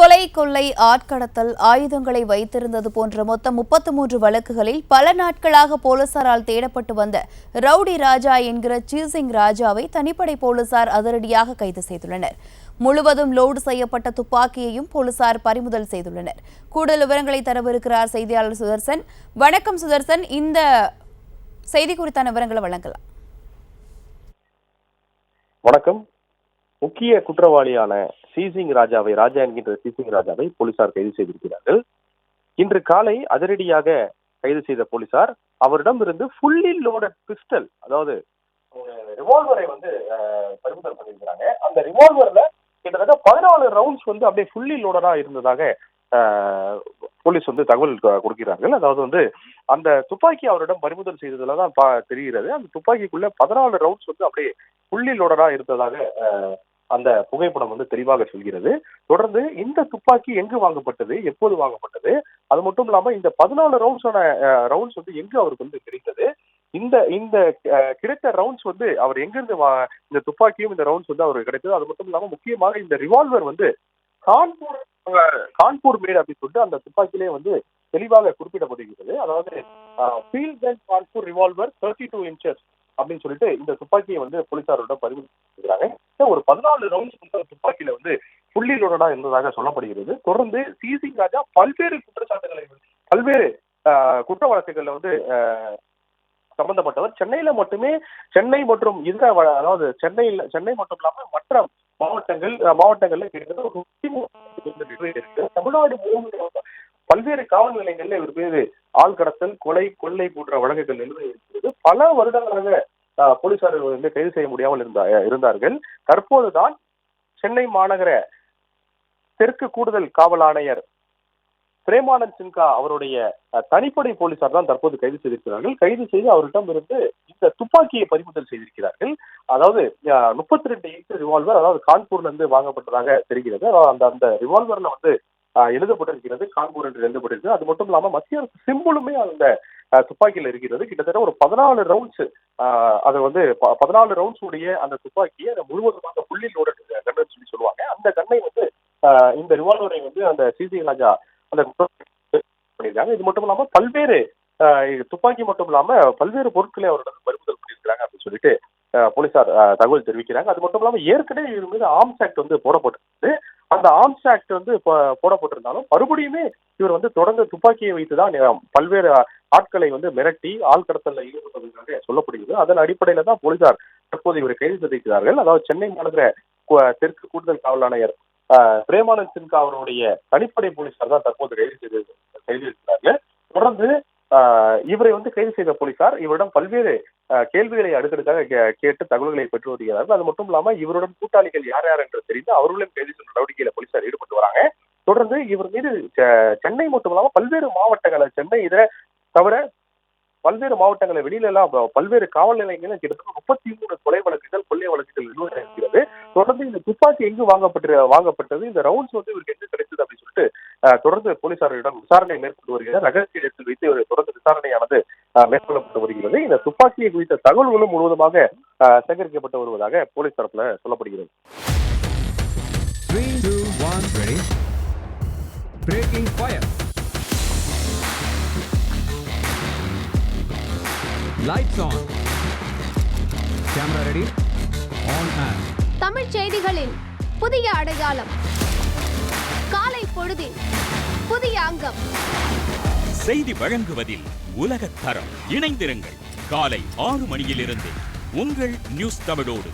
கொலை, கொள்ளை, ஆட்கடத்தல், ஆயுதங்களை வைத்திருந்தது போன்ற மொத்தம் 33 வழக்குகளில் பல நாட்களாக போலீசாரால் தேடப்பட்டு வந்த ரவுடி ராஜா என்கிற சீசிங் ராஜாவை தனிப்படை போலீசார் அதிரடியாக கைது செய்துள்ளனர். முழுவதும் லோடு செய்யப்பட்ட துப்பாக்கியையும் போலீசார் பறிமுதல் செய்துள்ளனர். கூடுதல் விவரங்களை தரவிருக்கிறார் செய்தியாளர் சுதர்சன். வணக்கம் சுதர்சன், இந்த செய்தி குறித்தான விவரங்களை வழங்கலாம். வணக்கம். முக்கிய குற்றவாளியான ராஜா என்கின்ற சீசிங் ராஜாவை போலீசார் கைது செய்திருக்கிறார்கள். இன்று காலை அதிரடியாக கைது செய்த போலீசார் அவரிடம் இருந்து ஃபுல்லி லோடட் பிஸ்டல், அதாவது ரிவால்வரை பறிமுதல் பண்ணியிருக்கிறாங்க. அந்த ரிவால்வர்ல கிட்டத்தட்ட 14 ரவுண்ட்ஸ் அப்படியே ஃபுல்லி லோடடா இருந்ததாக போலீஸ் தகவல் கொடுக்கிறார்கள். அதாவது அந்த துப்பாக்கி அவரிடம் பறிமுதல் செய்ததுலதான் தெரிகிறது. அந்த துப்பாக்கிக்குள்ள 14 ரவுண்ட்ஸ் அப்படியே ஃபுல்லி லோடடா இருந்ததாக அந்த புகைப்படம் தெளிவாக சொல்கிறது. தொடர்ந்து இந்த துப்பாக்கி எங்கு வாங்கப்பட்டது, எப்போது வாங்கப்பட்டது, அது மட்டும் இல்லாம இந்த 14 ரவுண்ட்ஸ் எங்கு அவருக்கு கிடைத்தது, இந்த இந்த கிடைத்த ரவுண்ட்ஸ் அவர் எங்கிருந்து இந்த துப்பாக்கியும் இந்த ரவுண்ட்ஸ் அவருக்கு கிடைத்தது. அது மட்டும் இல்லாம முக்கியமாக இந்த ரிவால்வர் கான்பூர் மேட் அப்படின்னு சொல்லிட்டு அந்த துப்பாக்கியிலே தெளிவாக குறிப்பிடப்படுகிறது. அதாவது field and Kanpur revolver 32 inches அப்படின்னு சொல்லிட்டு இந்த துப்பாக்கியை போலீசாரோட பறிமுதல். ஒரு 14 ரவுண்ட்ஸ் துப்பாக்கியில புள்ளி லோடடா இருந்ததாக சொல்லப்படுகிறது. தொடர்ந்து சீசிங் ராஜா பல்வேறு குற்றச்சாட்டுகளை, பல்வேறு குற்ற வழக்குகள்ல சம்பந்தப்பட்டவர். சென்னை மற்றும் இதர, அதாவது சென்னை மட்டும் இல்லாம மற்ற மாவட்டங்கள்ல கிட்டத்தட்ட தமிழ்நாடு பல்வேறு காவல் நிலையங்கள்ல இவர் பேரு ஆள் கடத்தல், கொலை, கொள்ளை போன்ற வழக்குகள் இருக்கிறது. பல வருடங்களாக போலீசார் கைது செய்ய முடியாமல் இருந்தார்கள். தற்போதுதான் சென்னை மாநகர தெற்கு கூடுதல் காவல் ஆணையர் பிரேமானந்த் சின்ஹா அவருடைய தனிப்படை போலீசார் தான் தற்போது கைது செய்திருக்கிறார்கள். கைது செய்து அவரிடம் இருந்து இந்த துப்பாக்கியை பறிமுதல் செய்திருக்கிறார்கள். அதாவது 32 இன்ச் ரிவால்வர், அதாவது கான்பூர்ல இருந்து வாங்கப்பட்டதாக தெரிகிறது. அந்த ரிவால்வர்ல எழுதப்பட்டிருக்கிறது, கான்பூர் என்று எழுதப்பட்டிருக்கிறது. அது மட்டும் இல்லாம மத்திய அரசு சிம்பிளுமே அந்த துப்பாக்கியில இருக்கிறது. கிட்டத்தட்ட ஒரு 14 ரவுண்ட்ஸ், அது 14 ரவுண்ட்ஸ் உடைய அந்த துப்பாக்கியை முழுவதுமாக புள்ளி லோடட் கன்னு சொல்லி சொல்லுவாங்க. அந்த கண்ணை இந்த ரிவால்வரை அந்த சீசிங் ராஜா அந்த பண்ணியிருக்காங்க. இது மட்டும் இல்லாம பல்வேறு துப்பாக்கி மட்டும் இல்லாம பல்வேறு பொருட்களை அவரிடம் பறிமுதல் பண்ணியிருக்கிறாங்க அப்படின்னு சொல்லிட்டு போலீசார் தகவல் தெரிவிக்கிறாங்க. அது மட்டும் இல்லாம ஏற்கனவே இவர் மீது ஆர்ம்ஸ் ஆக்ட் போடப்பட்டிருந்தது. அந்த ஆர்ம்ஸ் ஆக்ட் போடப்பட்டிருந்தாலும் மறுபடியுமே இவர் தொடர்ந்து துப்பாக்கியை வைத்துதான் பல்வேறு ஆட்களை மிரட்டி ஆள் கடத்தல ஈடுபட்டதாக சொல்லப்படுகிறது. அதன் அடிப்படையில தான் போலீசார் தற்போது இவரை கைது செய்திருக்கிறார்கள். அதாவது சென்னை மாநகர தெற்கு கூடுதல் காவல் ஆணையர் பிரேமானந்த் சின்ஹா அவருடைய தனிப்படை போலீசார் தான் தற்போது கைது செய்திருக்கிறார்கள். தொடர்ந்து இவரை கைது செய்த போலீசார் இவரிடம் பல்வேறு கேள்விகளை அடுக்கடுக்காக கேட்டு தகவல்களை பெற்று வருகிறார்கள். அது மட்டும் இல்லாம இவருடன் கூட்டாளிகள் யார் யார் என்று தெரிந்து அவர்களும் கைது செய்யும் நடவடிக்கையில போலீசார் ஈடுபட்டு வராங்க. தொடர்ந்து இவர் மீது சென்னை மட்டும் இல்லாம பல்வேறு மாவட்டங்களை, சென்னை இதை தவிர பல்வேறு மாவட்டங்களை வெளியில எல்லாம் பல்வேறு காவல் நிலையங்களும் கிட்டத்தட்ட 33 கொலை வழக்குகள், கொள்ளை வழக்குகள் இருக்கிறது. தொடர்ந்து இந்த துப்பாக்கி எங்கு வாங்கப்பட்டது, இந்த ரவுண்ட்ஸ் இவருக்கு எங்கு கிடைத்தது அப்படின்னு சொல்லிட்டு தொடர்ந்து போலீசாரிடம் விசாரணை மேற்கொண்டு வருகிறது. ரகசிய இடத்தில் வைத்து இவர் தொடர்ந்து விசாரணையானது மேற்கொள்ளப்பட்டு வருகிறது. இந்த துப்பாக்கியை குறித்த தகவல்களும் முழுவதுமாக சேகரிக்கப்பட்டு வருவதாக போலீஸ் தரப்புல சொல்லப்படுகிறது. 3, 2, 1, ready. Breaking fire. Lights on. Camera ready. On and. Tamil செய்திகளின் புதிய அடையாளம். காலை பொழுதில் புதிய அங்கம். செய்தி வழங்குவதில் உலகத் தரம். இணைந்திருங்கள். காலை 6 மணியிலிருந்து உங்கள் நியூஸ் தமிழோடு.